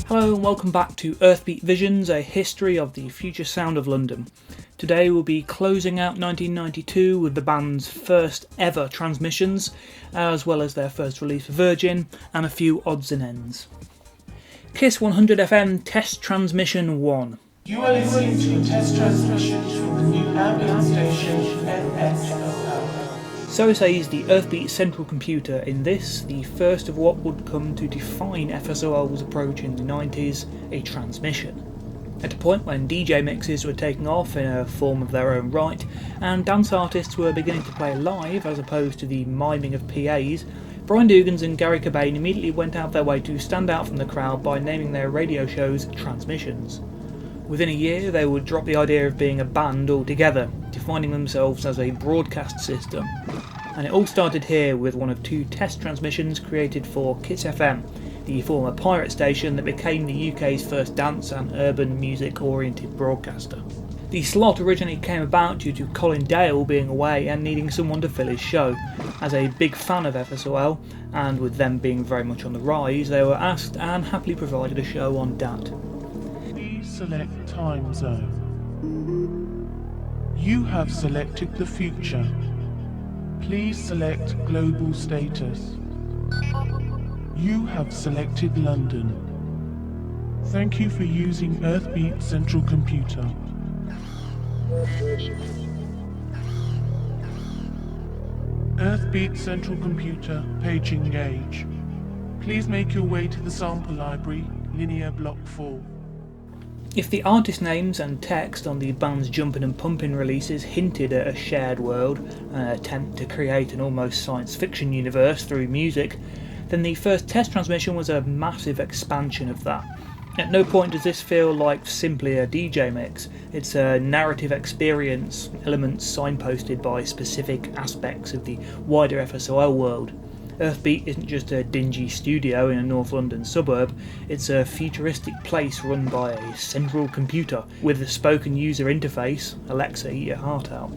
Hello and welcome back to Earthbeat Visions, a history of the future sound of London. Today we'll be closing out 1992 with the band's first ever transmissions, as well as their first release for Virgin, and a few odds and ends. KISS 100 FM Test Transmission 1. You are listening to a test transmission from the new ambient station NSOL. So says the Earthbeat central computer in this, the first of what would come to define FSOL's approach in the 90s, a transmission. At a point when DJ mixes were taking off in a form of their own right, and dance artists were beginning to play live as opposed to the miming of PAs, Dougans and Garry Cobain immediately went out their way to stand out from the crowd by naming their radio shows Transmissions. Within a year they would drop the idea of being a band altogether, defining themselves as a broadcast system. And it all started here with one of two test transmissions created for KISS FM, the former pirate station that became the UK's first dance and urban music oriented broadcaster. The slot originally came about due to Colin Dale being away and needing someone to fill his show. As a big fan of FSOL, and with them being very much on the rise, they were asked and happily provided a show on DAT. Please select time zone. You have selected the future. Please select global status. You have selected London. Thank you for using Earthbeat Central Computer. Earthbeat Central Computer, page engage. Please make your way to the sample library, linear block 4. If the artist names and text on the band's Jumpin' and Pumpin' releases hinted at a shared world, an attempt to create an almost science fiction universe through music, then the first test transmission was a massive expansion of that. At no point does this feel like simply a DJ mix. It's a narrative experience, elements signposted by specific aspects of the wider FSOL world. Earthbeat isn't just a dingy studio in a North London suburb, it's a futuristic place run by a central computer with a spoken user interface, Alexa, eat your heart out.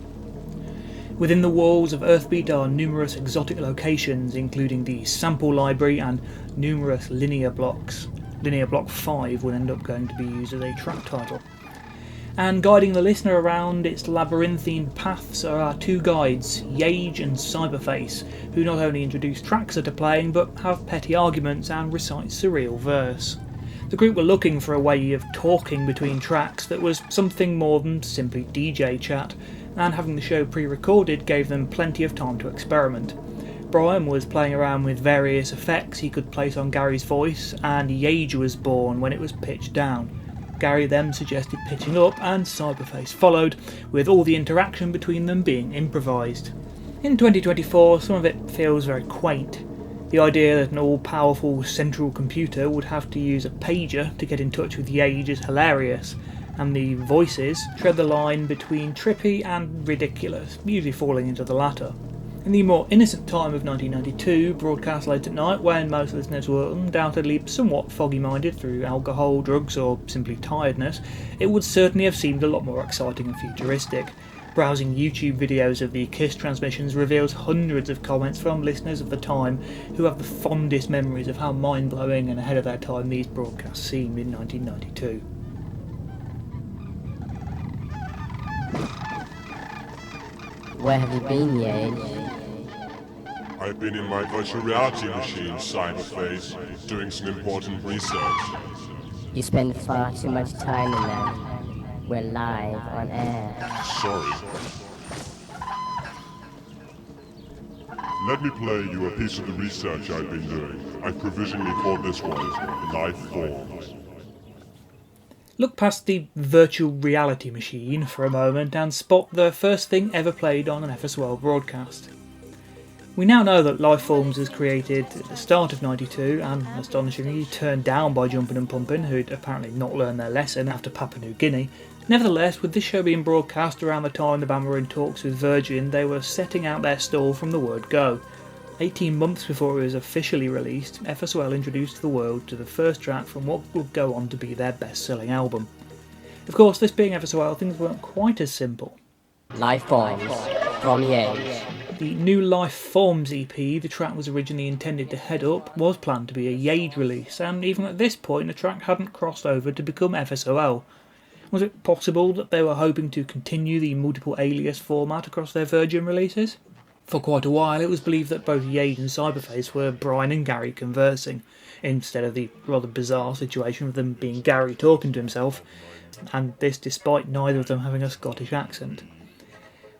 Within the walls of Earthbeat are numerous exotic locations, including the sample library and numerous linear blocks. Linear Block 5 will end up going to be used as a track title. And guiding the listener around its labyrinthine paths are our two guides, Yage and Cyberface, who not only introduce tracks that are playing but have petty arguments and recite surreal verse. The group were looking for a way of talking between tracks that was something more than simply DJ chat, and having the show pre-recorded gave them plenty of time to experiment. Brian was playing around with various effects he could place on Gary's voice, and Yage was born when it was pitched down. Garry then suggested pitching up, and Cyberface followed, with all the interaction between them being improvised. In 2024, some of it feels very quaint. The idea that an all-powerful central computer would have to use a pager to get in touch with Yage is hilarious, and the voices tread the line between trippy and ridiculous, usually falling into the latter. In the more innocent time of 1992, broadcast late at night, when most listeners were undoubtedly somewhat foggy-minded through alcohol, drugs or simply tiredness, it would certainly have seemed a lot more exciting and futuristic. Browsing YouTube videos of the KISS transmissions reveals hundreds of comments from listeners of the time who have the fondest memories of how mind-blowing and ahead of their time these broadcasts seemed in 1992. Where have you been, Yage? I've been in my virtual reality machine, Cyberface, doing some important research. You spend far too much time in there. We're live on air. Sorry. Let me play you a piece of the research I've been doing. I provisionally called this one Life Forms. Look past the virtual reality machine for a moment and spot the first thing ever played on an FSOL broadcast. We now know that Lifeforms was created at the start of '92 and, astonishingly, turned down by Jumpin' and Pumpin', who'd apparently not learned their lesson after Papua New Guinea. Nevertheless, with this show being broadcast around the time the band were in talks with Virgin, they were setting out their stall from the word go. 18 months before it was officially released, FSOL introduced the world to the first track from what would go on to be their best-selling album. Of course, this being FSOL, things weren't quite as simple. Life Forms from Yage. The New Life Forms EP the track was originally intended to head up was planned to be a Yage release, and even at this point the track hadn't crossed over to become FSOL. Was it possible that they were hoping to continue the multiple alias format across their Virgin releases? For quite a while it was believed that both Yage and Cyberface were Brian and Garry conversing, instead of the rather bizarre situation of them being Garry talking to himself, and this despite neither of them having a Scottish accent.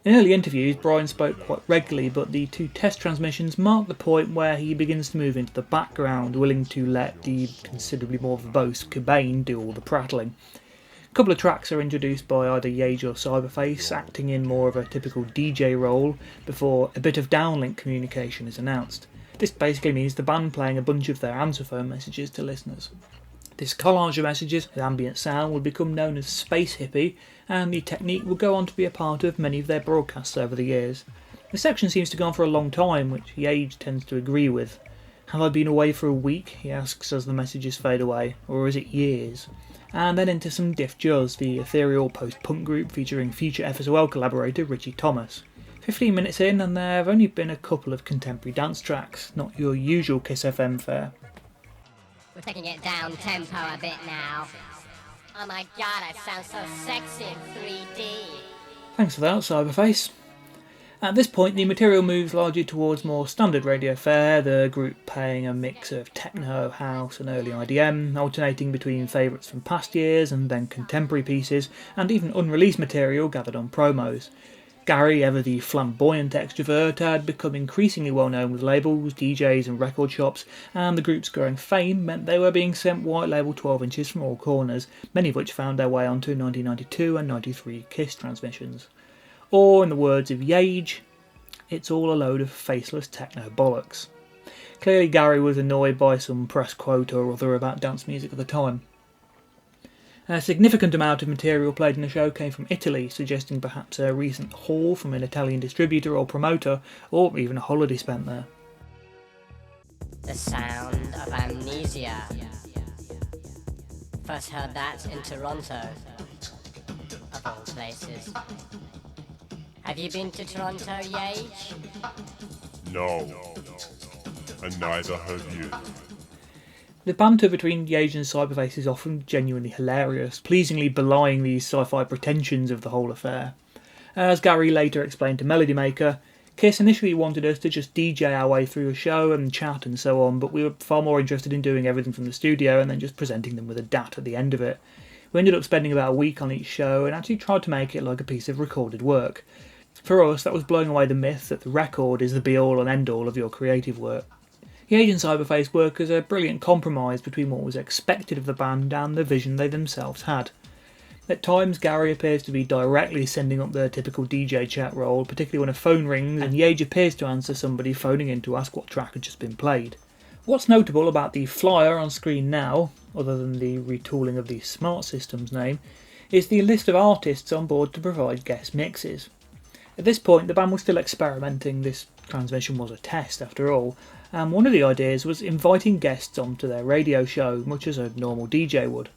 In early interviews, Brian spoke quite regularly, but the two test transmissions mark the point where he begins to move into the background, willing to let the considerably more verbose Cobain do all the prattling. A couple of tracks are introduced by either Yage or Cyberface, acting in more of a typical DJ role, before a bit of downlink communication is announced. This basically means the band playing a bunch of their answer phone messages to listeners. This collage of messages with ambient sound would become known as Space Hippie, and the technique will go on to be a part of many of their broadcasts over the years. The section seems to go on for a long time, which Yage tends to agree with. Have I been away for a week, he asks as the messages fade away, or is it years? And then into some Diff Juzz, the ethereal post-punk group featuring future FSOL collaborator Richie Thomas. 15 minutes in and there have only been a couple of contemporary dance tracks, not your usual Kiss FM fare. We're taking it down tempo a bit now. Oh my god, I sound so sexy in 3D. Thanks for that, Cyberface. At this point, the material moves largely towards more standard radio fare, the group playing a mix of techno, house and early IDM, alternating between favourites from past years and then contemporary pieces, and even unreleased material gathered on promos. Garry, ever the flamboyant extrovert, had become increasingly well known with labels, DJs and record shops, and the group's growing fame meant they were being sent white label 12 inches from all corners, many of which found their way onto 1992 and 93 Kiss transmissions. Or, in the words of Yage, it's all a load of faceless techno bollocks. Clearly Garry was annoyed by some press quote or other about dance music at the time. A significant amount of material played in the show came from Italy, suggesting perhaps a recent haul from an Italian distributor or promoter, or even a holiday spent there. The sound of amnesia. First heard that in Toronto, of all places. Have you been to Toronto, Yage? No. And neither have you. The banter between Yage and Cyberface is often genuinely hilarious, pleasingly belying the sci-fi pretensions of the whole affair. As Garry later explained to Melody Maker, Kiss initially wanted us to just DJ our way through a show and chat and so on, but we were far more interested in doing everything from the studio and then just presenting them with a DAT at the end of it. We ended up spending about a week on each show and actually tried to make it like a piece of recorded work. For us, that was blowing away the myth that the record is the be-all and end-all of your creative work. Yage and Cyberface work as a brilliant compromise between what was expected of the band and the vision they themselves had. At times, Garry appears to be directly sending up their typical DJ chat role, particularly when a phone rings, and Yage appears to answer somebody phoning in to ask what track had just been played. What's notable about the flyer on screen now, other than the retooling of the Smart Systems name, is the list of artists on board to provide guest mixes. At this point, the band was still experimenting. This transmission was a test after all, and one of the ideas was inviting guests onto their radio show, much as a normal DJ would.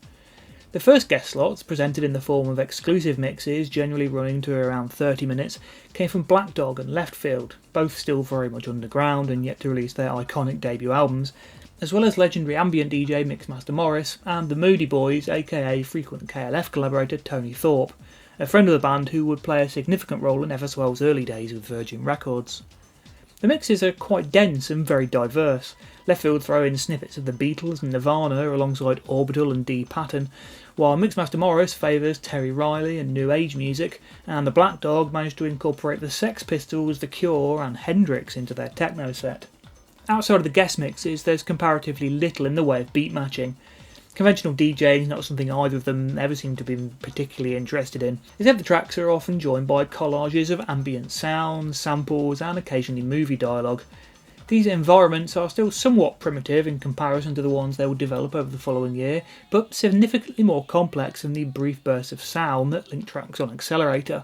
The first guest slots, presented in the form of exclusive mixes, generally running to around 30 minutes, came from Black Dog and Left Field, both still very much underground and yet to release their iconic debut albums, as well as legendary ambient DJ Mixmaster Morris and the Moody Boys, aka frequent KLF collaborator Tony Thorpe, a friend of the band who would play a significant role in FSOL's early days with Virgin Records. The mixes are quite dense and very diverse. Left Field throw in snippets of the Beatles and Nirvana alongside Orbital and D Patton, while Mixmaster Morris favours Terry Riley and New Age music, and the Black Dog managed to incorporate the Sex Pistols, The Cure and Hendrix into their techno set. Outside of the guest mixes, there's comparatively little in the way of beat matching. Conventional DJing is not something either of them ever seem to be particularly interested in, except the tracks are often joined by collages of ambient sounds, samples and occasionally movie dialogue. These environments are still somewhat primitive in comparison to the ones they will develop over the following year, but significantly more complex than the brief bursts of sound that link tracks on Accelerator.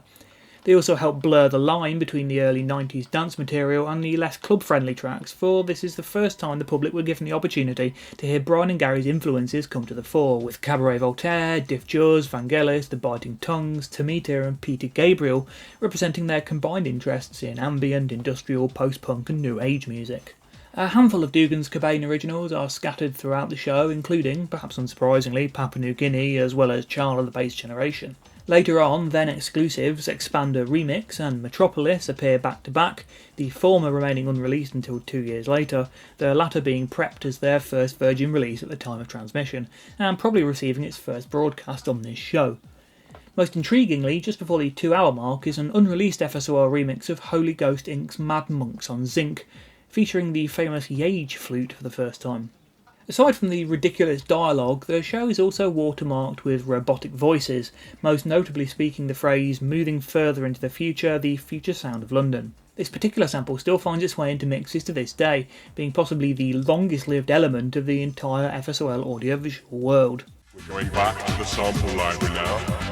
They also help blur the line between the early 90s dance material and the less club-friendly tracks, for this is the first time the public were given the opportunity to hear Brian and Garry's influences come to the fore, with Cabaret Voltaire, Diff Juz, Vangelis, The Biting Tongues, Tamita and Peter Gabriel representing their combined interests in ambient, industrial, post-punk and new age music. A handful of Dougans Cobain originals are scattered throughout the show, including, perhaps unsurprisingly, Papua New Guinea as well as Child of the Bass Generation. Later on, then exclusives Expander Remix and Metropolis appear back to back, the former remaining unreleased until 2 years later, the latter being prepped as their first Virgin release at the time of transmission, and probably receiving its first broadcast on this show. Most intriguingly, just before the 2-hour mark is an unreleased FSOL remix of Holy Ghost Inc.'s Mad Monks on Zinc, featuring the famous Yage flute for the first time. Aside from the ridiculous dialogue, the show is also watermarked with robotic voices, most notably speaking the phrase "moving further into the future sound of London." This particular sample still finds its way into mixes to this day, being possibly the longest lived element of the entire FSOL audiovisual world. We're going back to the sample library now.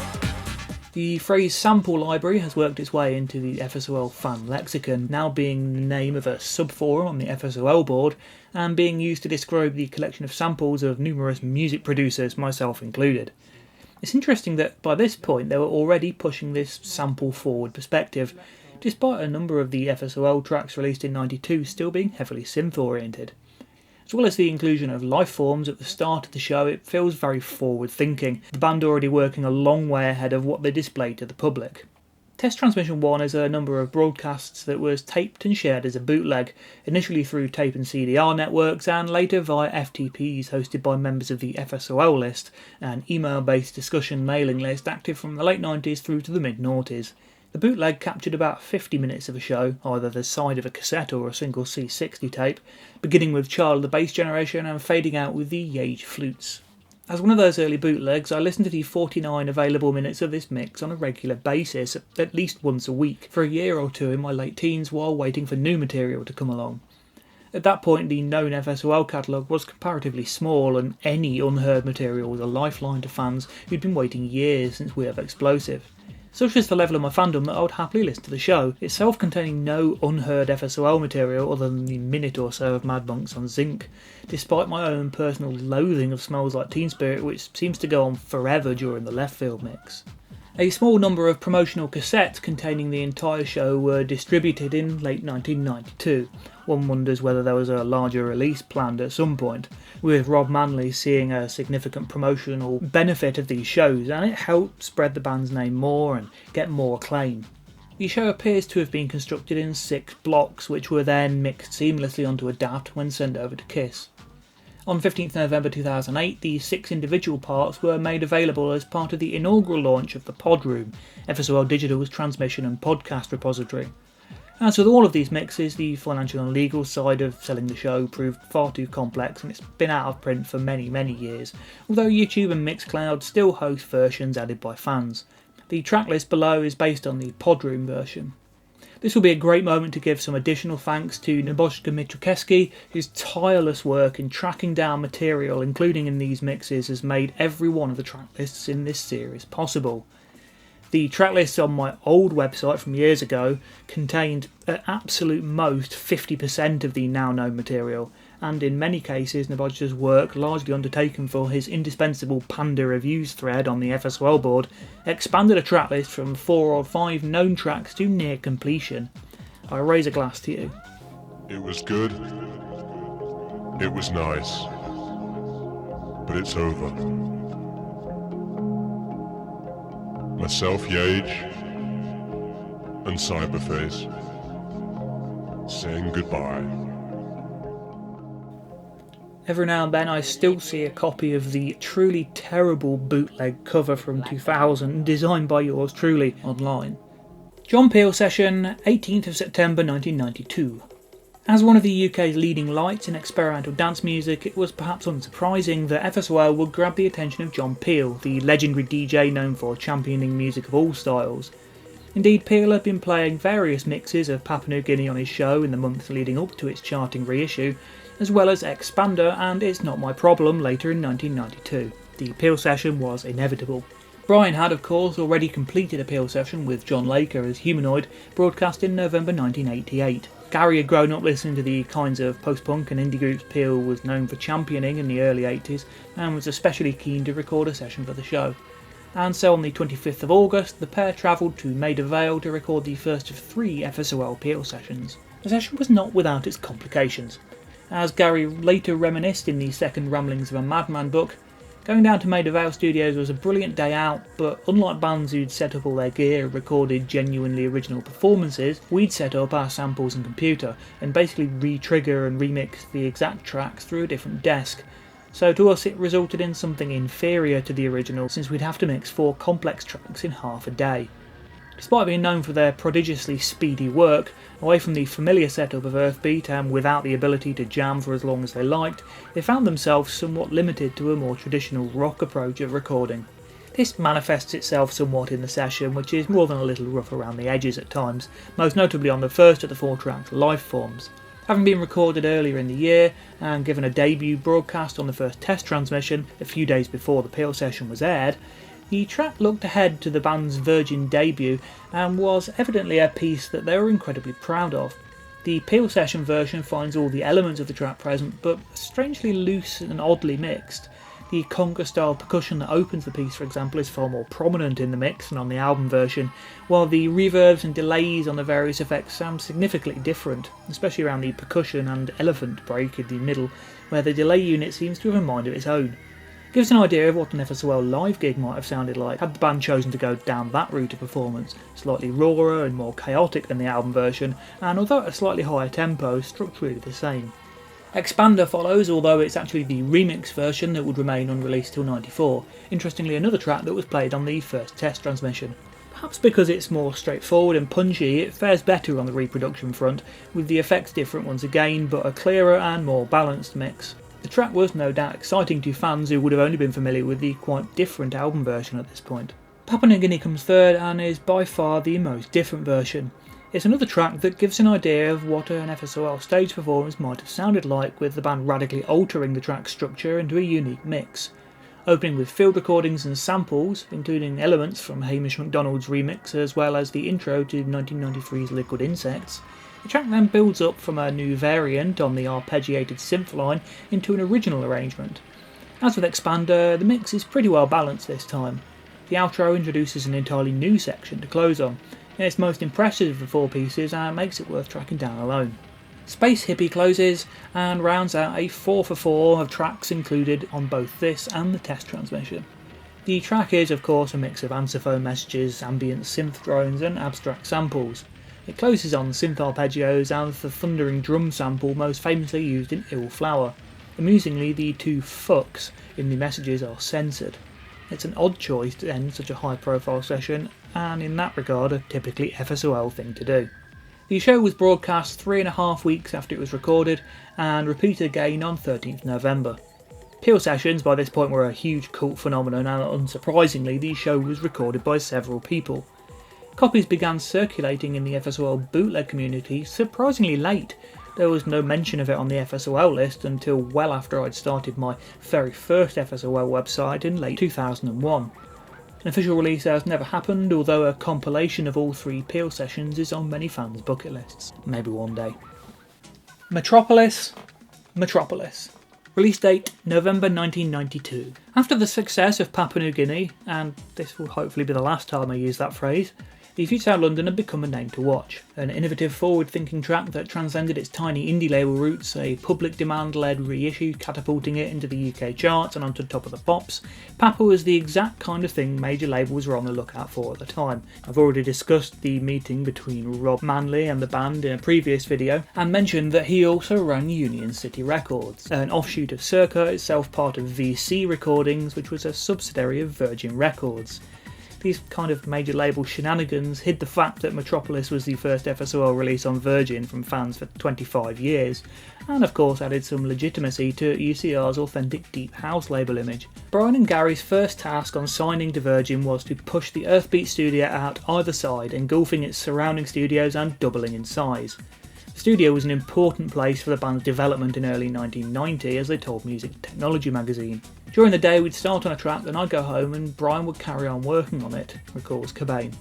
The phrase sample library has worked its way into the FSOL fan lexicon, now being the name of a sub-forum on the FSOL board, and being used to describe the collection of samples of numerous music producers, myself included. It's interesting that by this point they were already pushing this sample-forward perspective, despite a number of the FSOL tracks released in '92 still being heavily synth-oriented. As well as the inclusion of life forms at the start of the show, it feels very forward-thinking, the band already working a long way ahead of what they displayed to the public. Test Transmission 1 is a number of broadcasts that was taped and shared as a bootleg, initially through tape and CDR networks and later via FTPs hosted by members of the FSOL list, an email-based discussion mailing list active from the late 90s through to the mid-noughties. The bootleg captured about 50 minutes of a show, either the side of a cassette or a single C60 tape, beginning with Child of the Bass Generation and fading out with the Yage flutes. As one of those early bootlegs, I listened to the 49 available minutes of this mix on a regular basis, at least once a week, for a year or two in my late teens while waiting for new material to come along. At that point, the known FSOL catalogue was comparatively small, and any unheard material was a lifeline to fans who'd been waiting years since We Have Explosive. Such is the level of my fandom that I would happily listen to the show, itself containing no unheard FSOL material other than the minute or so of Mad Monks on Zinc, despite my own personal loathing of Smells Like Teen Spirit, which seems to go on forever during the left field mix. A small number of promotional cassettes containing the entire show were distributed in late 1992. One wonders whether there was a larger release planned at some point, with Rob Manley seeing a significant promotional benefit of these shows, and it helped spread the band's name more and get more acclaim. The show appears to have been constructed in 6 blocks, which were then mixed seamlessly onto a DAT when sent over to Kiss. On 15th November 2008, the 6 individual parts were made available as part of the inaugural launch of the Pod Room, FSOL Digital's transmission and podcast repository. As with all of these mixes, the financial and legal side of selling the show proved far too complex, and it's been out of print for many years, although YouTube and Mixcloud still host versions added by fans. The tracklist below is based on the Podroom version. This will be a great moment to give some additional thanks to Nebojka Mitrokesky, whose tireless work in tracking down material, including in these mixes, has made every one of the tracklists in this series possible. The tracklists on my old website from years ago contained at absolute most 50% of the now known material, and in many cases Nebojka's work, largely undertaken for his indispensable Panda Reviews thread on the FSOL board, expanded a tracklist from 4 or 5 known tracks to near completion. I raise a glass to you. It was good. It was nice. But it's over. Myself, Yage, and Cyberface, saying goodbye. Every now and then I still see a copy of the truly terrible bootleg cover from 2000 designed by yours truly online. John Peel session, 18th of September 1992. As one of the UK's leading lights in experimental dance music, it was perhaps unsurprising that FSOL would grab the attention of John Peel, the legendary DJ known for championing music of all styles. Indeed, Peel had been playing various mixes of Papua New Guinea on his show in the months leading up to its charting reissue, as well as Expander and It's Not My Problem later in 1992. The Peel session was inevitable. Brian had, of course, already completed a Peel session with John Laker as Humanoid, broadcast in November 1988. Garry had grown up listening to the kinds of post-punk and indie groups Peel was known for championing in the early 80s, and was especially keen to record a session for the show. And so on the 25th of August, the pair travelled to Maida Vale to record the first of 3 FSOL Peel sessions. The session was not without its complications. As Garry later reminisced in the second Ramblings of a Madman book, going down to Maida Vale Studios was a brilliant day out, but unlike bands who'd set up all their gear and recorded genuinely original performances, we'd set up our samples and computer and basically re-trigger and remix the exact tracks through a different desk. So to us it resulted in something inferior to the original, since we'd have to mix 4 complex tracks in half a day. Despite being known for their prodigiously speedy work, away from the familiar setup of Earthbeat and without the ability to jam for as long as they liked, they found themselves somewhat limited to a more traditional rock approach of recording. This manifests itself somewhat in the session, which is more than a little rough around the edges at times, most notably on the first of the 4 tracks, Lifeforms. Having been recorded earlier in the year and given a debut broadcast on the first test transmission a few days before the Peel session was aired, the track looked ahead to the band's Virgin debut and was evidently a piece that they were incredibly proud of. The Peel session version finds all the elements of the track present, but strangely loose and oddly mixed. The conga-style percussion that opens the piece, for example, is far more prominent in the mix than on the album version, while the reverbs and delays on the various effects sound significantly different, especially around the percussion and elephant break in the middle, where the delay unit seems to have a mind of its own. Gives an idea of what an FSOL live gig might have sounded like had the band chosen to go down that route of performance, slightly rawer and more chaotic than the album version, and although at a slightly higher tempo, structurally the same. Expander follows, although it's actually the remix version that would remain unreleased till '94, interestingly another track that was played on the first test transmission. Perhaps because it's more straightforward and punchy, it fares better on the reproduction front, with the effects different once again, but a clearer and more balanced mix. The track was no doubt exciting to fans who would have only been familiar with the quite different album version at this point. Papua New Guinea comes third and is by far the most different version. It's another track that gives an idea of what an FSOL stage performance might have sounded like, with the band radically altering the track structure into a unique mix. Opening with field recordings and samples, including elements from Hamish MacDonald's remix as well as the intro to 1993's Liquid Insects, the track then builds up from a new variant on the arpeggiated synth line into an original arrangement. As with Expander, the mix is pretty well balanced this time. The outro introduces an entirely new section to close on. It's most impressive of the 4 pieces and makes it worth tracking down alone. Space Hippie closes and rounds out a 4 for 4 of tracks included on both this and the test transmission. The track is of course a mix of answer phone messages, ambient synth drones and abstract samples. It closes on synth arpeggios and the thundering drum sample most famously used in Ill Flower. Amusingly, the 2 fucks in the messages are censored. It's an odd choice to end such a high profile session, and in that regard a typically FSOL thing to do. The show was broadcast 3.5 weeks after it was recorded and repeated again on 13th November. Peel sessions by this point were a huge cult phenomenon, and unsurprisingly the show was recorded by several people. Copies began circulating in the FSOL bootleg community surprisingly late. There was no mention of it on the FSOL list until well after I'd started my very first FSOL website in late 2001. An official release has never happened, although a compilation of all 3 Peel sessions is on many fans' bucket lists. Maybe one day. Metropolis. Release date November 1992. After the success of Papua New Guinea, and this will hopefully be the last time I use that phrase, the Future London had become a name to watch. An innovative, forward-thinking track that transcended its tiny indie label roots, a public demand-led reissue catapulting it into the UK charts and onto top of the pops, Papua was the exact kind of thing major labels were on the lookout for at the time. I've already discussed the meeting between Rob Manley and the band in a previous video, and mentioned that he also ran Union City Records, an offshoot of Circa, itself part of VC Recordings, which was a subsidiary of Virgin Records. These kind of major label shenanigans hid the fact that Metropolis was the first FSOL release on Virgin from fans for 25 years, and of course added some legitimacy to UCR's authentic deep house label image. Brian and Garry's first task on signing to Virgin was to push the Earthbeat studio out either side, engulfing its surrounding studios and doubling in size. The studio was an important place for the band's development in early 1990, as they told Music Technology magazine. During the day we'd start on a track, then I'd go home and Brian would carry on working on it, recalls Cobain.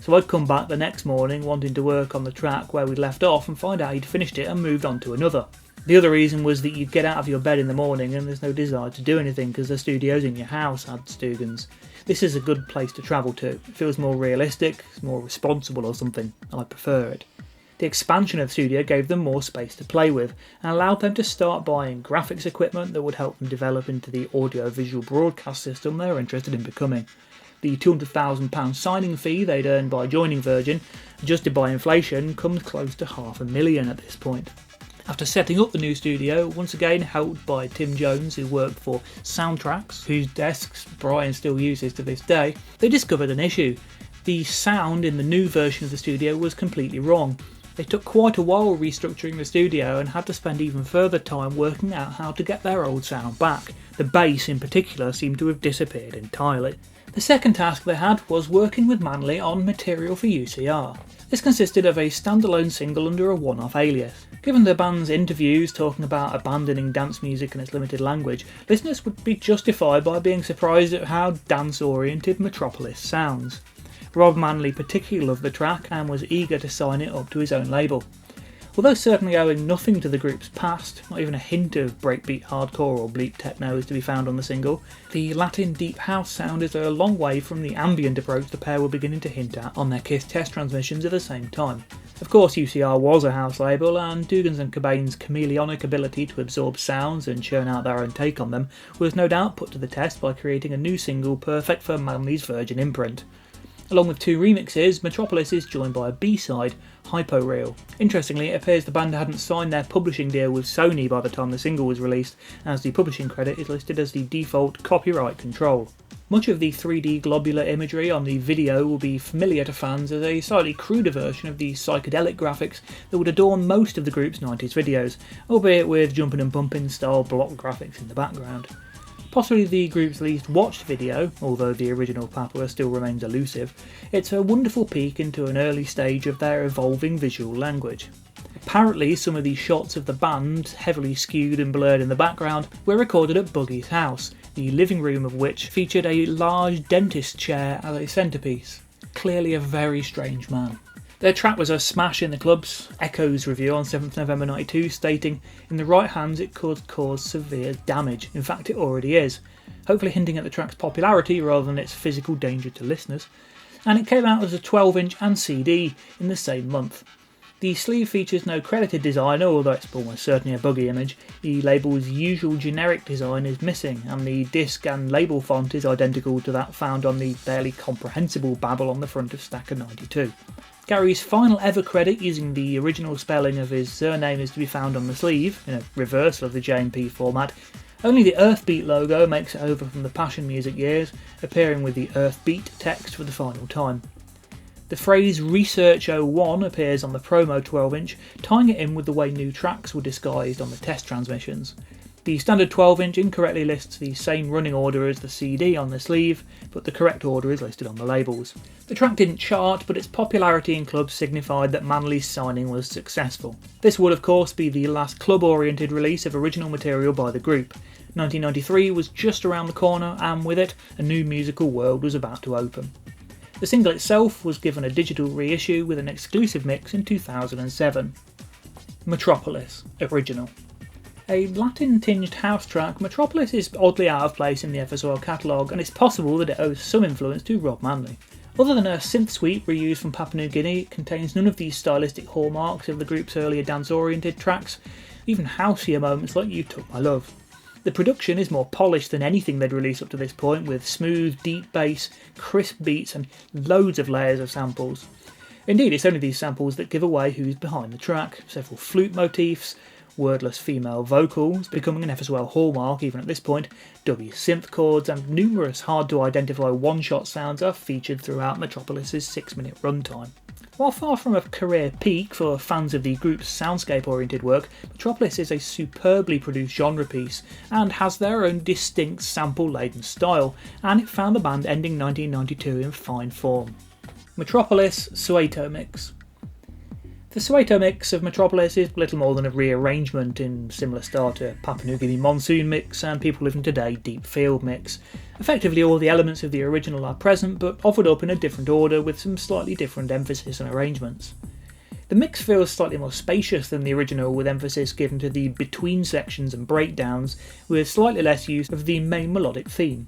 So I'd come back the next morning wanting to work on the track where we'd left off and find out he'd finished it and moved on to another. The other reason was that you'd get out of your bed in the morning and there's no desire to do anything because the studio's in your house, adds Dougans. This is a good place to travel to. It feels more realistic, it's more responsible or something, and I prefer it. The expansion of the studio gave them more space to play with and allowed them to start buying graphics equipment that would help them develop into the audio-visual broadcast system they were interested in becoming. The £200,000 signing fee they'd earned by joining Virgin, adjusted by inflation, comes close to £500,000 at this point. After setting up the new studio, once again helped by Tim Jones, who worked for Soundtracks, whose desks Brian still uses to this day, they discovered an issue. The sound in the new version of the studio was completely wrong. They took quite a while restructuring the studio and had to spend even further time working out how to get their old sound back. The bass in particular seemed to have disappeared entirely. The second task they had was working with Manley on material for UCR. This consisted of a standalone single under a one-off alias. Given the band's interviews talking about abandoning dance music and its limited language, listeners would be justified by being surprised at how dance-oriented Metropolis sounds. Rob Manley particularly loved the track and was eager to sign it up to his own label. Although certainly owing nothing to the group's past, not even a hint of breakbeat hardcore or bleep techno is to be found on the single, the Latin deep house sound is a long way from the ambient approach the pair were beginning to hint at on their Kiss test transmissions at the same time. Of course UCR was a house label, and Dougans and Cobain's chameleonic ability to absorb sounds and churn out their own take on them was no doubt put to the test by creating a new single perfect for Manley's Virgin imprint. Along with two remixes, Metropolis is joined by a B-side, Hypo-Real. Interestingly, it appears the band hadn't signed their publishing deal with Sony by the time the single was released, as the publishing credit is listed as the default copyright control. Much of the 3D globular imagery on the video will be familiar to fans as a slightly cruder version of the psychedelic graphics that would adorn most of the group's 90s videos, albeit with jumping and pumping style block graphics in the background. Possibly the group's least watched video, although the original Papa still remains elusive, it's a wonderful peek into an early stage of their evolving visual language. Apparently some of the shots of the band, heavily skewed and blurred in the background, were recorded at Buggy's house, the living room of which featured a large dentist chair as a centrepiece. Clearly a very strange man. Their track was a smash in the clubs. Echo's review on 7th November 92 stating, "In the right hands it could cause severe damage. In fact it already is," hopefully hinting at the track's popularity rather than its physical danger to listeners. And it came out as a 12-inch and CD in the same month. The sleeve features no credited designer, although it's almost certainly a Buggy image. The label's usual generic design is missing, and the disc and label font is identical to that found on the barely comprehensible babble on the front of Stacker 92. Garry's final ever credit using the original spelling of his surname is to be found on the sleeve, in a reversal of the JMP format. Only the Earthbeat logo makes it over from the Passion Music years, appearing with the Earthbeat text for the final time. The phrase Research 01 appears on the promo 12-inch, tying it in with the way new tracks were disguised on the test transmissions. The standard 12-inch incorrectly lists the same running order as the CD on the sleeve, but the correct order is listed on the labels. The track didn't chart, but its popularity in clubs signified that Manley's signing was successful. This would of course be the last club-oriented release of original material by the group. 1993 was just around the corner, and with it, a new musical world was about to open. The single itself was given a digital reissue with an exclusive mix in 2007. Metropolis, original. A Latin-tinged house track, Metropolis is oddly out of place in the FSOL catalogue, and it's possible that it owes some influence to Rob Manley. Other than a synth suite reused from Papua New Guinea, it contains none of these stylistic hallmarks of the group's earlier dance-oriented tracks, even houseier moments like You Took My Love. The production is more polished than anything they'd released up to this point, with smooth, deep bass, crisp beats and loads of layers of samples. Indeed, it's only these samples that give away who's behind the track. Several flute motifs, wordless female vocals, becoming an FSOL hallmark even at this point, dubby synth chords, and numerous hard-to-identify one-shot sounds are featured throughout Metropolis' 6-minute runtime. While far from a career peak for fans of the group's soundscape-oriented work, Metropolis is a superbly produced genre piece and has their own distinct sample-laden style, and it found the band ending 1992 in fine form. Metropolis Soweto Mix. The Soweto mix of Metropolis is little more than a rearrangement in similar style to Papua New Guinea Monsoon mix and People Living Today Deep Field mix. Effectively all the elements of the original are present but offered up in a different order with some slightly different emphasis and arrangements. The mix feels slightly more spacious than the original, with emphasis given to the between sections and breakdowns, with slightly less use of the main melodic theme.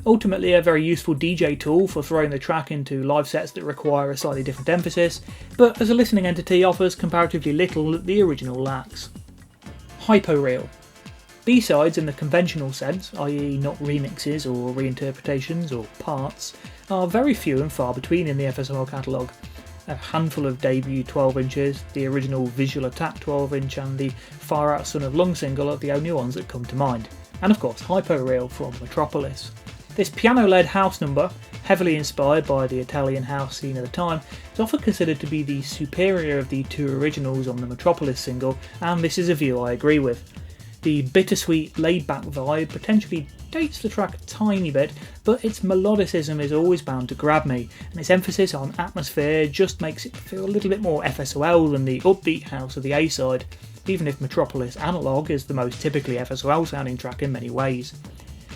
Ultimately a very useful DJ tool for throwing the track into live sets that require a slightly different emphasis, but as a listening entity offers comparatively little that the original lacks. Hyperreal. B-sides in the conventional sense, i.e. not remixes or reinterpretations or parts, are very few and far between in the FSOL catalogue. A handful of debut 12 inches, the original Visual Attack 12 inch and the Far Out Son of Lung single are the only ones that come to mind. And of course Hyperreal from Metropolis. This piano-led house number, heavily inspired by the Italian house scene at the time, is often considered to be the superior of the two originals on the Metropolis single, and this is a view I agree with. The bittersweet, laid-back vibe potentially dates the track a tiny bit, but its melodicism is always bound to grab me, and its emphasis on atmosphere just makes it feel a little bit more FSOL than the upbeat house of the A-side, even if Metropolis Analog is the most typically FSOL sounding track in many ways.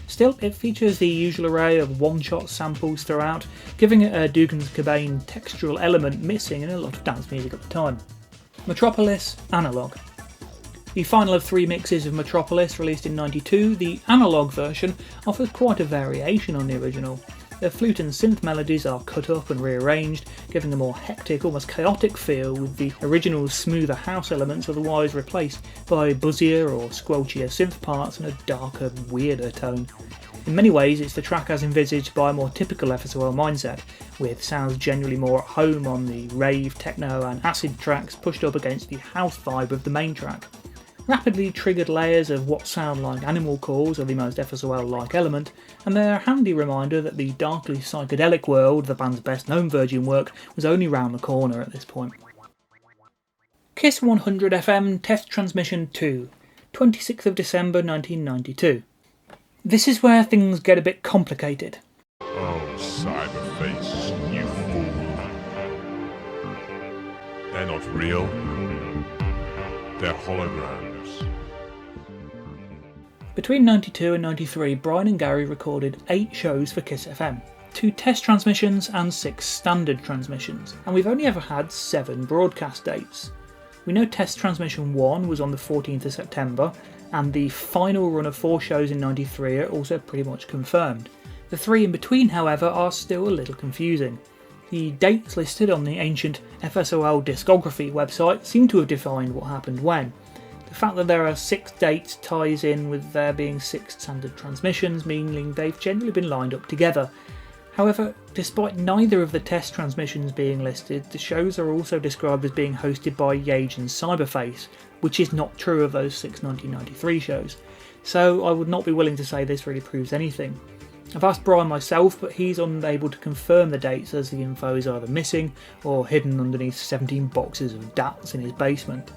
Still, it features the usual array of one-shot samples throughout, giving it a Dougans Cobain textural element missing in a lot of dance music at the time. Metropolis Analog. The final of three mixes of Metropolis released in '92, the analog version offers quite a variation on the original. The flute and synth melodies are cut up and rearranged, giving a more hectic, almost chaotic feel, with the original's smoother house elements otherwise replaced by buzzier or squelchier synth parts and a darker, weirder tone. In many ways it's the track as envisaged by a more typical FSOL mindset, with sounds generally more at home on the rave, techno and acid tracks pushed up against the house vibe of the main track. Rapidly triggered layers of what sound like animal calls are the most FSOL-like element, and they're a handy reminder that the darkly psychedelic world, the band's best known Virgin work, was only round the corner at this point. KISS 100 FM Test Transmission 2, 26th of December 1992. This is where things get a bit complicated. Oh, Cyberface, you fool. They're not real. They're holograms. Between 92 and 93, Brian and Garry recorded 8 shows for KISS FM, 2 test transmissions and 6 standard transmissions, and we've only ever had 7 broadcast dates. We know test transmission 1 was on the 14th of September, and the final run of 4 shows in 93 are also pretty much confirmed. The 3 in between, however, are still a little confusing. The dates listed on the ancient FSOL discography website seem to have defined what happened when. The fact that there are 6 dates ties in with there being 6 standard transmissions, meaning they've generally been lined up together. However, despite neither of the test transmissions being listed, the shows are also described as being hosted by Yage and Cyberface, which is not true of those 6 1993 shows, so I would not be willing to say this really proves anything. I've asked Brian myself, but he's unable to confirm the dates as the info is either missing or hidden underneath 17 boxes of DATs in his basement.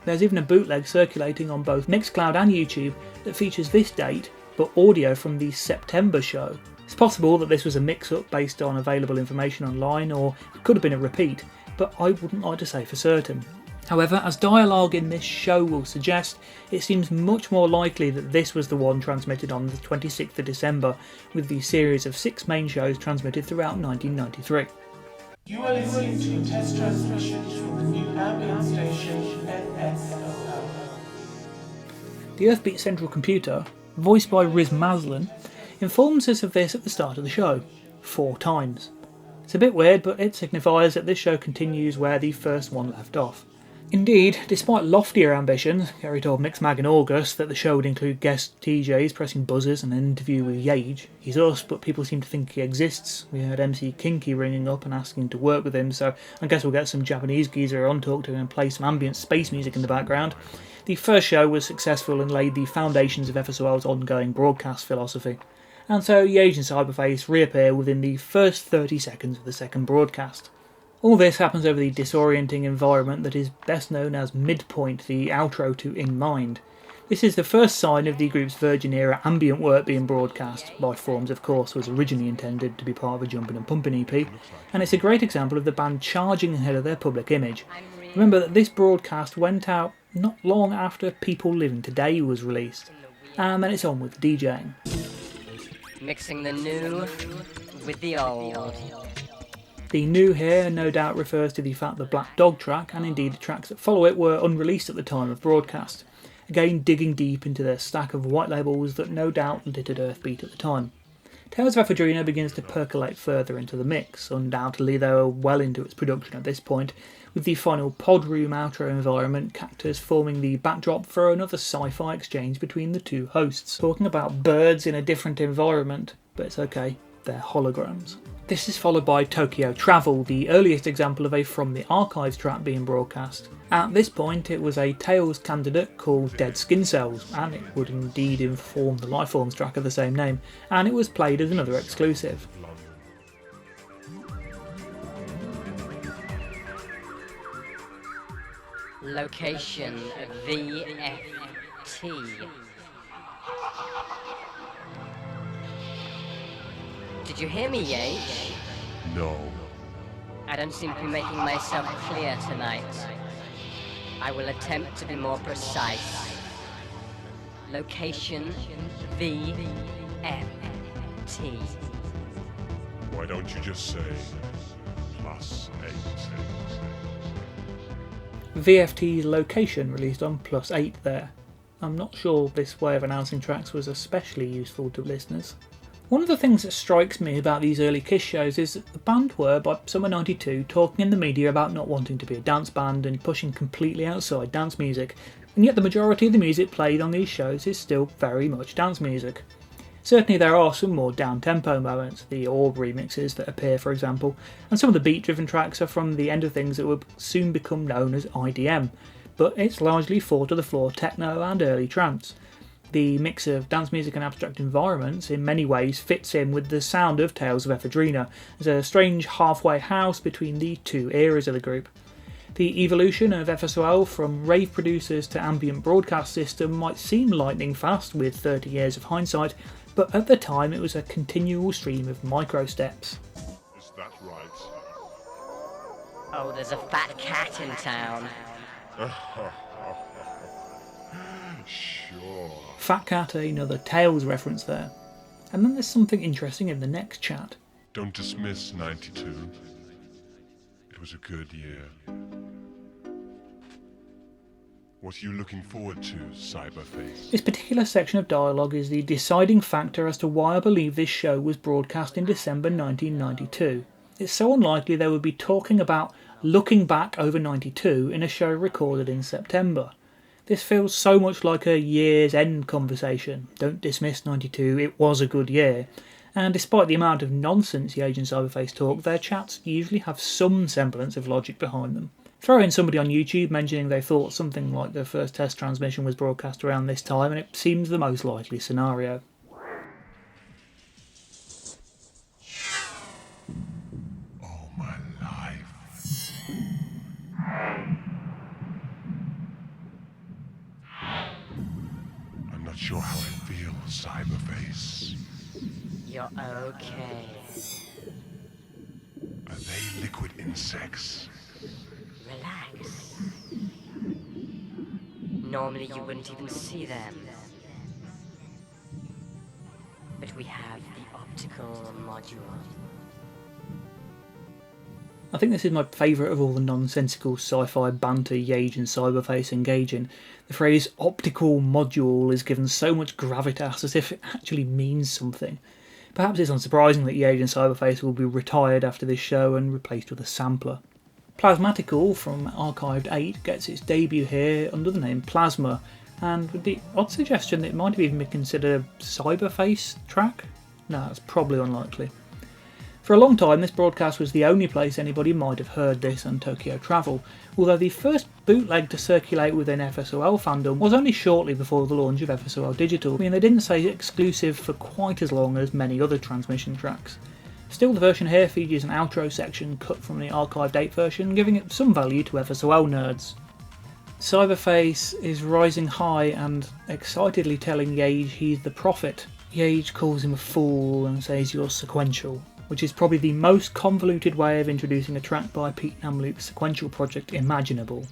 There's even a bootleg circulating on both Mixcloud and YouTube that features this date, but audio from the September show. It's possible that this was a mix-up based on available information online, or it could have been a repeat, but I wouldn't like to say for certain. However, as dialogue in this show will suggest, it seems much more likely that this was the one transmitted on the 26th of December, with the series of 6 main shows transmitted throughout 1993. You are listening to a test transmission from the new ambient station FSOL. The Earthbeat Central Computer, voiced by Riz Maslin, informs us of this at the start of the show, 4 times. It's a bit weird, but it signifies that this show continues where the first one left off. Indeed, despite loftier ambitions, Garry told Mixmag in August that the show would include guest TJs pressing buzzers and an interview with Yage. He's us, but people seem to think he exists. We heard MC Kinky ringing up and asking to work with him, so I guess we'll get some Japanese geezer on talk to him and play some ambient space music in the background. The first show was successful and laid the foundations of FSOL's ongoing broadcast philosophy. And so Yage and Cyberface reappear within the first 30 seconds of the second broadcast. All this happens over the disorienting environment that is best known as Midpoint, the outro to In Mind. This is the first sign of the group's Virgin era ambient work being broadcast. Lifeforms, of course, was originally intended to be part of a Jumpin' and Pumpin' EP, and it's a great example of the band charging ahead of their public image. Remember that this broadcast went out not long after People Living Today was released, and then it's on with DJing. Mixing the new with the old. The new here no doubt refers to the fact the Black Dog track, and indeed the tracks that follow it, were unreleased at the time of broadcast, again digging deep into their stack of white labels that no doubt littered Earthbeat at the time. Tales of Ephedrina begins to percolate further into the mix. Undoubtedly they were well into its production at this point, with the final pod room outro environment Cactus forming the backdrop for another sci-fi exchange between the two hosts, talking about birds in a different environment, but it's okay, they're holograms. This is followed by Tokyo Travel, the earliest example of a From the Archives track being broadcast. At this point it was a Tales candidate called Dead Skin Cells, and it would indeed inform the Lifeforms track of the same name, and it was played as another exclusive. Location VFT. Did you hear me, Yates? No. I don't seem to be making myself clear tonight. I will attempt to be more precise. Location VFT. Why don't you just say +8? VFT's location released on +8 there. I'm not sure this way of announcing tracks was especially useful to listeners. One of the things that strikes me about these early Kiss shows is that the band were, by summer '92, talking in the media about not wanting to be a dance band and pushing completely outside dance music, and yet the majority of the music played on these shows is still very much dance music. Certainly there are some more down-tempo moments, the Orb remixes that appear for example, and some of the beat-driven tracks are from the end of things that would soon become known as IDM, but it's largely four-to-the-floor techno and early trance. The mix of dance music and abstract environments in many ways fits in with the sound of Tales of Ephedrina, as a strange halfway house between the two eras of the group. The evolution of FSOL from rave producers to ambient broadcast system might seem lightning fast with 30 years of hindsight, but at the time it was a continual stream of micro steps. Is that right? Oh, there's a fat cat in town. Sure. Fat Cat, another Tales reference there. And then there's something interesting in the next chat. Don't dismiss 92. It was a good year. What are you looking forward to, Cyberface? This particular section of dialogue is the deciding factor as to why I believe this show was broadcast in December 1992. It's so unlikely they would be talking about looking back over 92 in a show recorded in September. This feels so much like a year's end conversation. Don't dismiss 92, it was a good year. And despite the amount of nonsense Yage and Cyberface talk, their chats usually have some semblance of logic behind them. Throw in somebody on YouTube mentioning they thought something like the first test transmission was broadcast around this time, and it seems the most likely scenario. Oh, my life. I'm not sure how I feel, Cyberface. You're okay. Are they liquid insects? Relax. Normally you wouldn't even see them. But we have the optical module. I think this is my favourite of all the nonsensical sci-fi banter Yage and Cyberface engage in. The phrase optical module is given so much gravitas as if it actually means something. Perhaps it's unsurprising that Yage and Cyberface will be retired after this show and replaced with a sampler. Plasmatical from Archived 8 gets its debut here under the name Plasma, and with the odd suggestion that it might have even been considered a Cyberface track? No, that's probably unlikely. For a long time this broadcast was the only place anybody might have heard this and Tokyo Travel, although the first bootleg to circulate within FSOL fandom was only shortly before the launch of FSOL Digital. I mean, they didn't say exclusive for quite as long as many other transmission tracks. Still, the version here features an outro section cut from the Archived 8 version, giving it some value to FSOL nerds. Cyberface is rising high and excitedly telling Yage he's the prophet. Yage calls him a fool and says you're sequential, which is probably the most convoluted way of introducing a track by Pete Namlook's sequential project imaginable.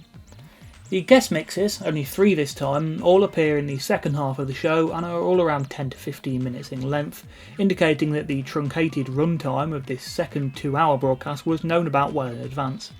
The guest mixes, only 3 this time, all appear in the second half of the show and are all around 10 to 15 minutes in length, indicating that the truncated runtime of this second 2-hour broadcast was known about well in advance.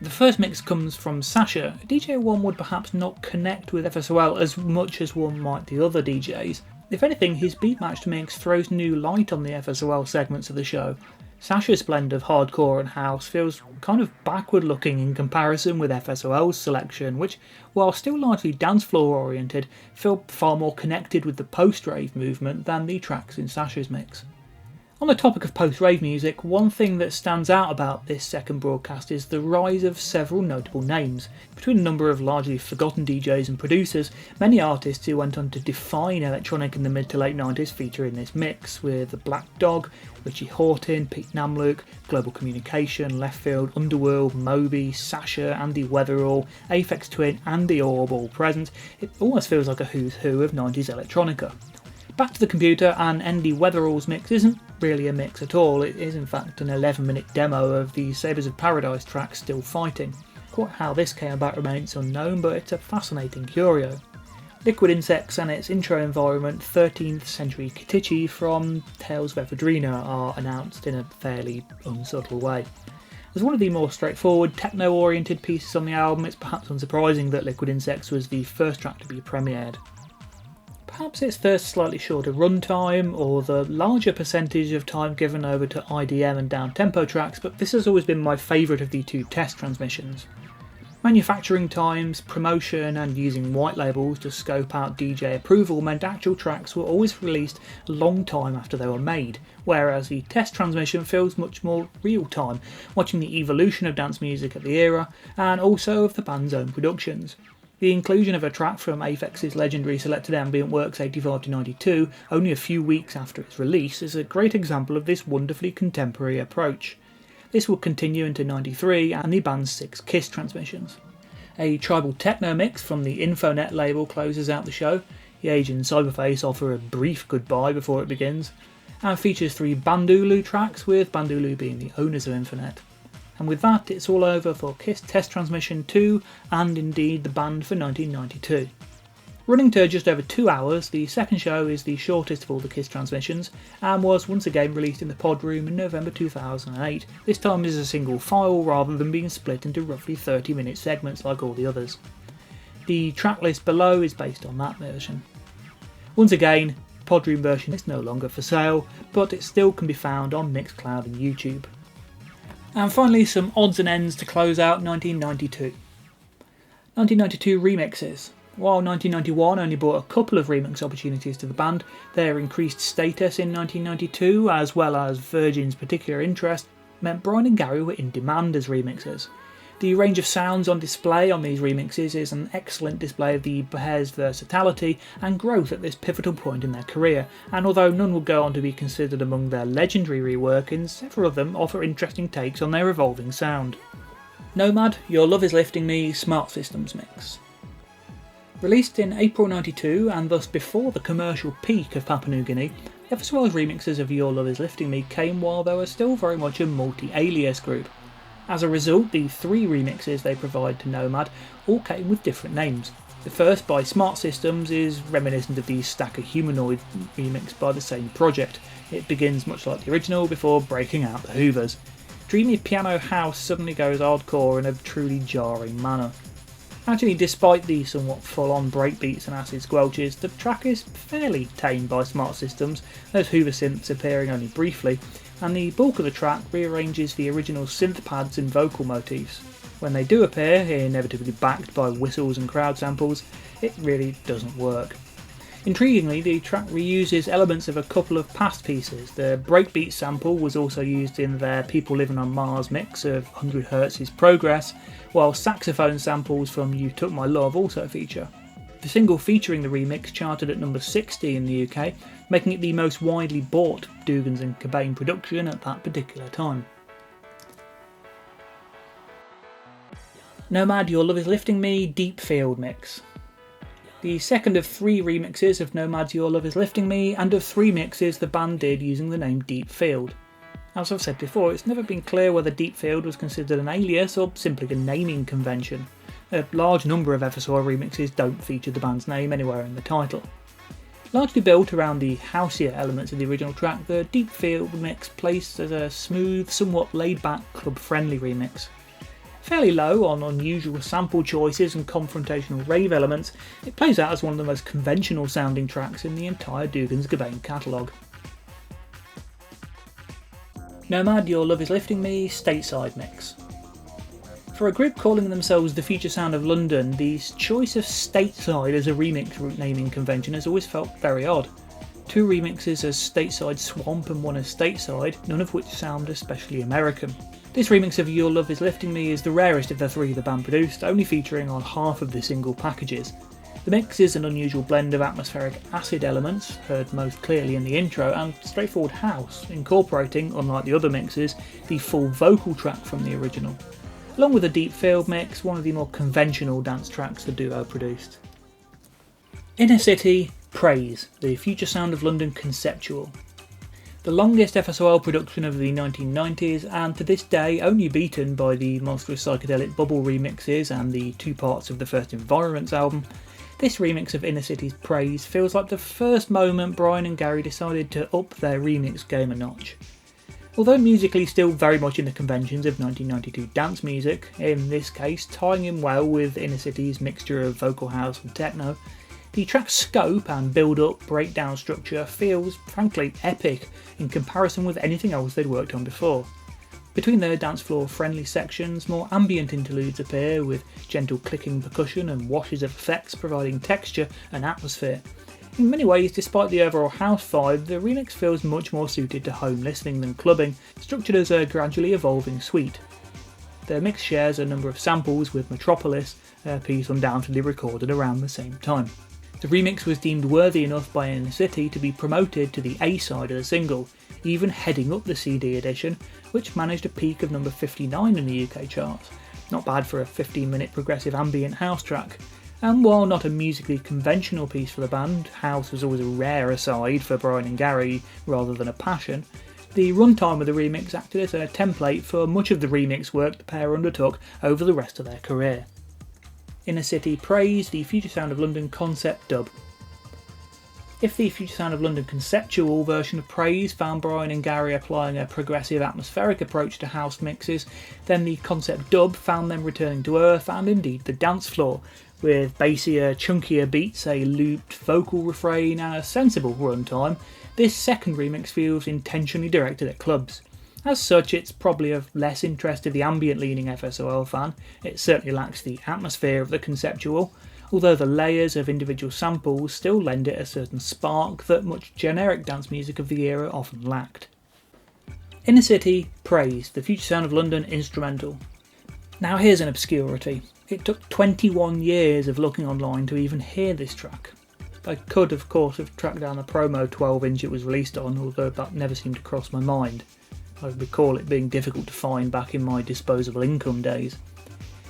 The first mix comes from Sasha. DJ one would perhaps not connect with FSOL as much as one might the other DJs. If anything, his beat matched mix throws new light on the FSOL segments of the show. Sasha's blend of hardcore and house feels kind of backward looking in comparison with FSOL's selection, which, while still largely dance floor oriented, feel far more connected with the post-rave movement than the tracks in Sasha's mix. On the topic of post-rave music, one thing that stands out about this second broadcast is the rise of several notable names. Between a number of largely forgotten DJs and producers, many artists who went on to define electronic in the mid to late 90s feature in this mix, with The Black Dog, Richie Hawtin, Pete Namlook, Global Communication, Leftfield, Underworld, Moby, Sasha, Andy Weatherall, Aphex Twin and The Orb all present. It almost feels like a who's who of 90s electronica. Back to the Computer and Andy Weatherall's mix isn't really a mix at all. It is in fact an 11-minute demo of the Sabres of Paradise track Still Fighting. Quite how this came about remains unknown, but it's a fascinating curio. Liquid Insects and its intro environment 13th century Kitichi from Tales of Ephedrina are announced in a fairly unsubtle way. As one of the more straightforward techno-oriented pieces on the album, it's perhaps unsurprising that Liquid Insects was the first track to be premiered. Perhaps it's the slightly shorter runtime or the larger percentage of time given over to IDM and down-tempo tracks, but this has always been my favourite of the 2 test transmissions. Manufacturing times, promotion and using white labels to scope out DJ approval meant actual tracks were always released a long time after they were made, whereas the test transmission feels much more real time, watching the evolution of dance music at the era and also of the band's own productions. The inclusion of a track from Aphex's legendary Selected Ambient Works 85-92 only a few weeks after its release is a great example of this wonderfully contemporary approach. This will continue into 93 and the band's 6 Kiss transmissions. A tribal techno mix from the Infonet label closes out the show. The Age and Cyberface offer a brief goodbye before it begins, and features 3 Bandulu tracks, with Bandulu being the owners of Infonet. And with that, it's all over for Kiss Test Transmission 2 and indeed the band for 1992. Running to just over 2 hours, the second show is the shortest of all the Kiss transmissions and was once again released in the pod room in November 2008, this time as a single file rather than being split into roughly 30-minute segments like all the others. The track list below is based on that version. Once again, the pod room version is no longer for sale, but it still can be found on Mixcloud and YouTube. And finally, some odds and ends to close out 1992. 1992 remixes. While 1991 only brought a couple of remix opportunities to the band, their increased status in 1992, as well as Virgin's particular interest, meant Brian and Garry were in demand as remixers. The range of sounds on display on these remixes is an excellent display of the pair's versatility and growth at this pivotal point in their career, and although none will go on to be considered among their legendary reworkings, several of them offer interesting takes on their evolving sound. Nomad, Your Love Is Lifting Me Smart Systems Mix. Released in April 92 and thus before the commercial peak of Papua New Guinea, FSOL's remixes of Your Love Is Lifting Me came while they were still very much a multi-alias group. As a result, the 3 remixes they provide to Nomad all came with different names. The first, by Smart Systems, is reminiscent of the Stacker Humanoid remix by the same project. It begins much like the original before breaking out the Hoovers. Dreamy piano house suddenly goes hardcore in a truly jarring manner. Actually, despite the somewhat full-on breakbeats and acid squelches, the track is fairly tame by Smart Systems, those Hoover synths appearing only briefly, and the bulk of the track rearranges the original synth pads and vocal motifs. When they do appear, inevitably backed by whistles and crowd samples, it really doesn't work. Intriguingly, the track reuses elements of a couple of past pieces. The breakbeat sample was also used in their People Living on Mars mix of 100Hz's Progress, while saxophone samples from You Took My Love also feature. The single featuring the remix charted at number 60 in the UK, making it the most widely bought Dougans and Cobain production at that particular time. Nomad, Your Love Is Lifting Me Deep Field Mix. The second of 3 remixes of Nomad's Your Love Is Lifting Me, and of 3 mixes the band did using the name Deep Field. As I've said before, it's never been clear whether Deepfield was considered an alias or simply a naming convention. A large number of FSOL remixes don't feature the band's name anywhere in the title. Largely built around the houseier elements of the original track, the Deepfield mix plays as a smooth, somewhat laid-back, club-friendly remix. Fairly low on unusual sample choices and confrontational rave elements, it plays out as one of the most conventional sounding tracks in the entire Dougans Cobain catalogue. Nomad, Your Love Is Lifting Me, Stateside mix. For a group calling themselves the future sound of London, the choice of Stateside as a remix naming convention has always felt very odd. Two remixes as Stateside Swamp and one as Stateside, none of which sound especially American. This remix of Your Love Is Lifting Me is the rarest of the three the band produced, only featuring on half of the single packages. The mix is an unusual blend of atmospheric acid elements, heard most clearly in the intro, and straightforward house, incorporating, unlike the other mixes, the full vocal track from the original. Along with a Deepfield mix, one of the more conventional dance tracks the duo produced. Inner City, Praise, the future sound of London Conceptual. The longest FSOL production of the 1990s, and to this day only beaten by the monstrous psychedelic bubble remixes and the two parts of the first Environments album, this remix of Inner City's Praise feels like the first moment Brian and Garry decided to up their remix game a notch. Although musically still very much in the conventions of 1992 dance music, in this case tying in well with Inner City's mixture of vocal house and techno, the track's scope and build-up, breakdown structure feels, frankly, epic in comparison with anything else they'd worked on before. Between their dance floor friendly sections, more ambient interludes appear with gentle clicking percussion and washes of effects providing texture and atmosphere. In many ways, despite the overall house vibe, the remix feels much more suited to home listening than clubbing, structured as a gradually evolving suite. The mix shares a number of samples with Metropolis, a piece undoubtedly recorded around the same time. The remix was deemed worthy enough by Inner City to be promoted to the A-side of the single, even heading up the CD edition, which managed a peak of number 59 in the UK charts. Not bad for a 15-minute progressive ambient house track. And while not a musically conventional piece for the band, house was always a rare aside for Brian and Garry rather than a passion, the runtime of the remix acted as a template for much of the remix work the pair undertook over the rest of their career. Inner City Praise, the future sound of London concept dub. If the future sound of London conceptual version of Praise found Brian and Garry applying a progressive atmospheric approach to house mixes, then the concept dub found them returning to earth and indeed the dance floor, with bassier, chunkier beats, a looped vocal refrain and a sensible runtime. This second remix feels intentionally directed at clubs. As such, it's probably of less interest to the ambient-leaning FSOL fan. It certainly lacks the atmosphere of the conceptual, although the layers of individual samples still lend it a certain spark that much generic dance music of the era often lacked. Inner City, Praise, the future sound of London instrumental. Now here's an obscurity. It took 21 years of looking online to even hear this track. I could, of course, have tracked down the promo 12-inch it was released on, although that never seemed to cross my mind. I recall it being difficult to find back in my disposable income days.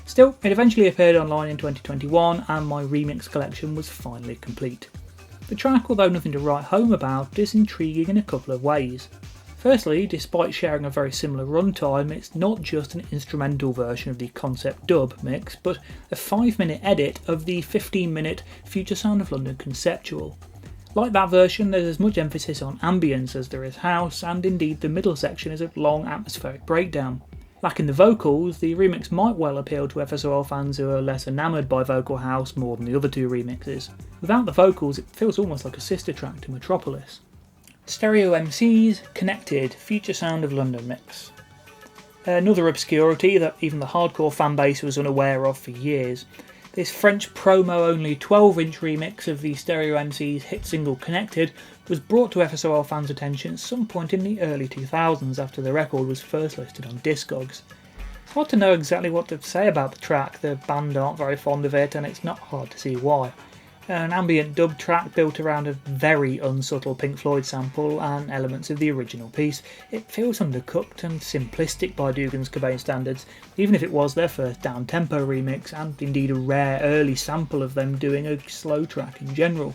Still, it eventually appeared online in 2021 and my remix collection was finally complete. The track, although nothing to write home about, is intriguing in a couple of ways. Firstly, despite sharing a very similar runtime, it's not just an instrumental version of the concept dub mix, but a 5-minute edit of the 15-minute Future Sound of London conceptual. Like that version, there's as much emphasis on ambience as there is house, and indeed the middle section is a long atmospheric breakdown. Lacking the vocals, the remix might well appeal to FSOL fans who are less enamoured by vocal house more than the other two remixes. Without the vocals, it feels almost like a sister track to Metropolis. Stereo MC's Connected Future Sound of London mix. Another obscurity that even the hardcore fanbase was unaware of for years. This French promo-only 12-inch remix of the Stereo MC's hit single Connected was brought to FSOL fans' attention at some point in the early 2000s after the record was first listed on Discogs. It's hard to know exactly what to say about the track, the band aren't very fond of it and it's not hard to see why. An ambient dub track built around a very unsubtle Pink Floyd sample and elements of the original piece, it feels undercooked and simplistic by Dougans Cobain standards, even if it was their first down-tempo remix and indeed a rare early sample of them doing a slow track in general.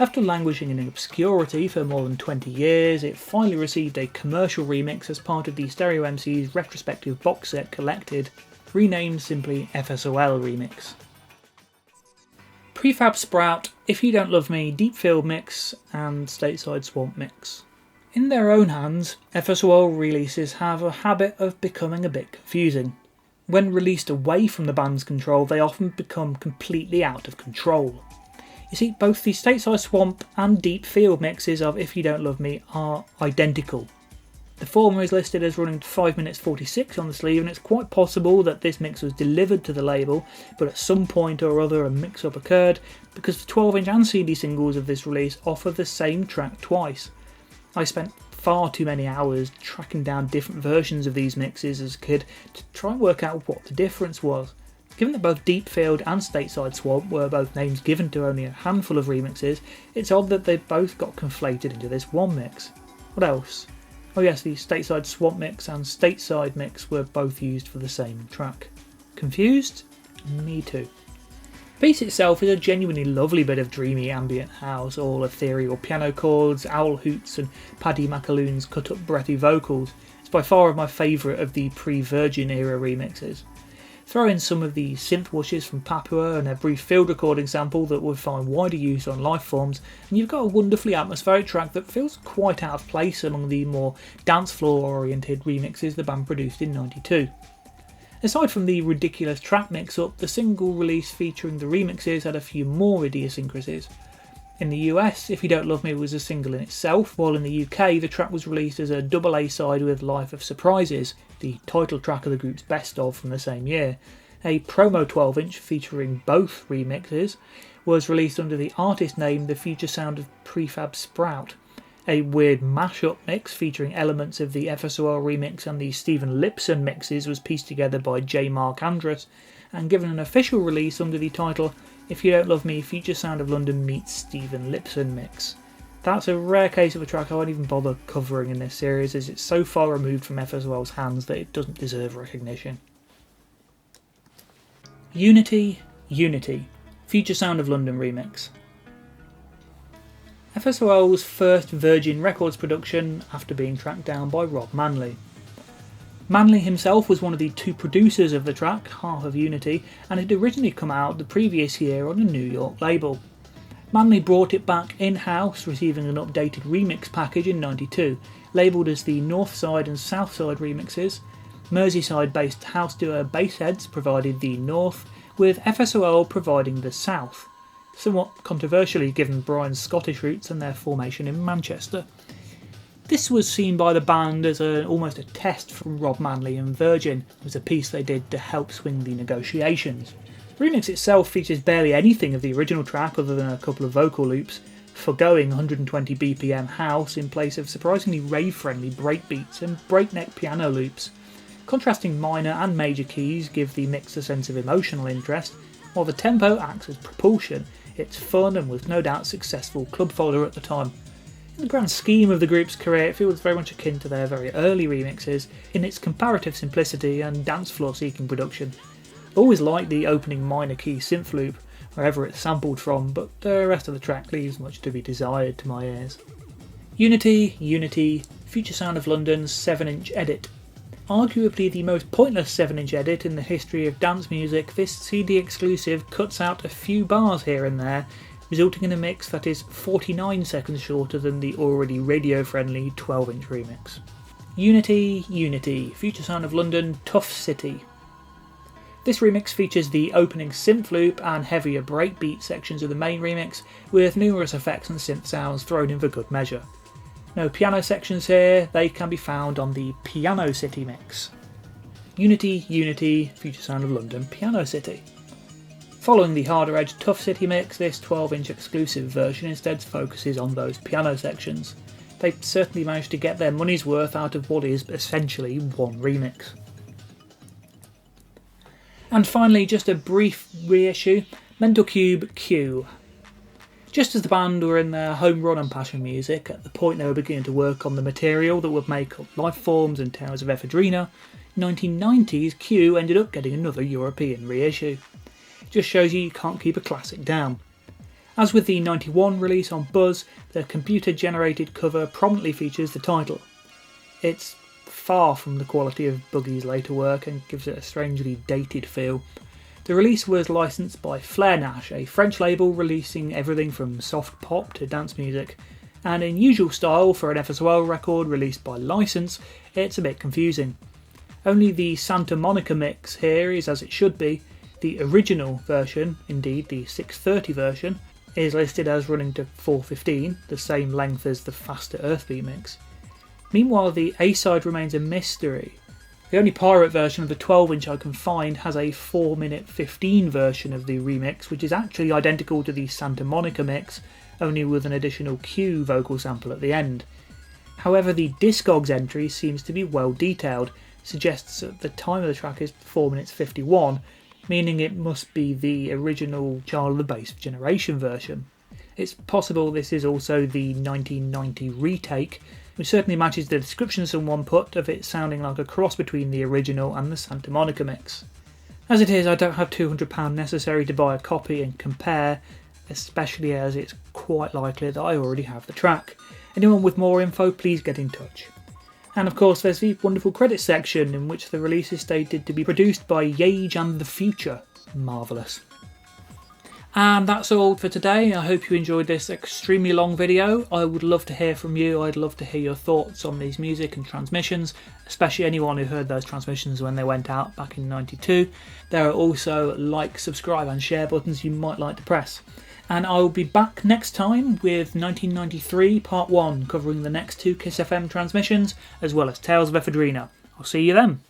After languishing in obscurity for more than 20 years, it finally received a commercial remix as part of the Stereo MC's retrospective box set Collected, renamed simply FSOL Remix. Prefab Sprout, If You Don't Love Me, Deep Field Mix, and Stateside Swamp Mix. In their own hands, FSOL releases have a habit of becoming a bit confusing. When released away from the band's control, they often become completely out of control. You see, both the Stateside Swamp and Deep Field mixes of If You Don't Love Me are identical. The former is listed as running 5 minutes 46 on the sleeve, and it's quite possible that this mix was delivered to the label, but at some point or other a mix-up occurred, because the 12-inch and CD singles of this release offer the same track twice. I spent far too many hours tracking down different versions of these mixes as a kid to try and work out what the difference was. Given that both Deep Field and Stateside Swamp were both names given to only a handful of remixes, it's odd that they both got conflated into this one mix. What else? Oh yes, the Stateside Swamp mix and Stateside mix were both used for the same track. Confused? Me too. The piece itself is a genuinely lovely bit of dreamy ambient house, all ethereal piano chords, owl hoots and Paddy McAloon's cut-up breathy vocals. It's by far my favourite of the pre-Virgin era remixes. Throw in some of the synth whooshes from Papua and a brief field recording sample that would find wider use on Lifeforms, and you've got a wonderfully atmospheric track that feels quite out of place among the more dance floor oriented remixes the band produced in '92. Aside from the ridiculous track mix-up, the single release featuring the remixes had a few more idiosyncrasies. In the US, If You Don't Love Me was a single in itself, while in the UK the track was released as a double A-side with Life of Surprises, the title track of the group's best of from the same year. A promo 12-inch featuring both remixes was released under the artist name The Future Sound of Prefab Sprout. A weird mashup mix featuring elements of the FSOL remix and the Stephen Lipson mixes was pieced together by J. Mark Andrus and given an official release under the title If You Don't Love Me, Future Sound of London meets Stephen Lipson mix. That's a rare case of a track I won't even bother covering in this series, as it's so far removed from FSOL's hands that it doesn't deserve recognition. Unity, Future Sound of London remix. FSOL's first Virgin Records production after being tracked down by Rob Manley. Manley himself was one of the two producers of the track, half of Unity, and it had originally come out the previous year on a New York label. Manley brought it back in-house, receiving an updated remix package in '92, labelled as the North Side and South Side remixes. Merseyside-based house duo Bassheads provided the North, with FSOL providing the South, somewhat controversially given Brian's Scottish roots and their formation in Manchester. This was seen by the band as almost a test from Rob Manley and Virgin. It was a piece they did to help swing the negotiations. The remix itself features barely anything of the original track other than a couple of vocal loops, foregoing 120 BPM house in place of surprisingly rave-friendly breakbeats and breakneck piano loops. Contrasting minor and major keys give the mix a sense of emotional interest, while the tempo acts as propulsion. It's fun and was no doubt successful club folder at the time. In the grand scheme of the group's career, it feels very much akin to their very early remixes in its comparative simplicity and dance floor seeking production. I've always liked the opening minor key synth loop, wherever it's sampled from, but the rest of the track leaves much to be desired to my ears. Unity, Future Sound of London's 7-inch edit. Arguably the most pointless 7-inch edit in the history of dance music, this CD exclusive cuts out a few bars here and there, resulting in a mix that is 49 seconds shorter than the already radio-friendly 12-inch remix. Unity, Future Sound of London, Tough City. This remix features the opening synth loop and heavier breakbeat sections of the main remix, with numerous effects and synth sounds thrown in for good measure. No piano sections here, they can be found on the Piano City mix. Unity, Future Sound of London, Piano City. Following the harder edge Tough City mix, this 12-inch exclusive version instead focuses on those piano sections. They certainly managed to get their money's worth out of what is essentially one remix. And finally, just a brief reissue, Mental Cube Q. Just as the band were in their home run on Passion Music, at the point they were beginning to work on the material that would make up Lifeforms and Towers of Ephedrina, 1990s Q ended up getting another European reissue. Just shows you can't keep a classic down. As with the 91 release on Buzz, the computer-generated cover prominently features the title. It's far from the quality of Boogie's later work and gives it a strangely dated feel. The release was licensed by Flair Nash, a French label releasing everything from soft pop to dance music, and in usual style for an FSOL record released by license, it's a bit confusing. Only the Santa Monica mix here is as it should be. The original version, indeed the 630 version, is listed as running to 4:15, the same length as the faster Earthbeat mix. Meanwhile, the A-side remains a mystery. The only pirate version of the 12-inch I can find has a 4:15 version of the remix, which is actually identical to the Santa Monica mix, only with an additional Q vocal sample at the end. However, the Discogs entry seems to be well detailed, suggests that the time of the track is 4:51, meaning it must be the original Child of the Bass Generation version. It's possible this is also the 1990 retake, which certainly matches the description someone put of it sounding like a cross between the original and the Santa Monica mix. As it is, I don't have £200 necessary to buy a copy and compare, especially as it's quite likely that I already have the track. Anyone with more info, please get in touch. And of course there's the wonderful credits section in which the release is stated to be produced by Yage and the Future. Marvellous. And that's all for today. I hope you enjoyed this extremely long video. I would love to hear from you. I'd love to hear your thoughts on these music and transmissions, especially anyone who heard those transmissions when they went out back in '92. There are also like, subscribe and share buttons you might like to press. And I will be back next time with 1993 Part 1, covering the next two Kiss FM transmissions, as well as Tales of Ephedrina. I'll see you then.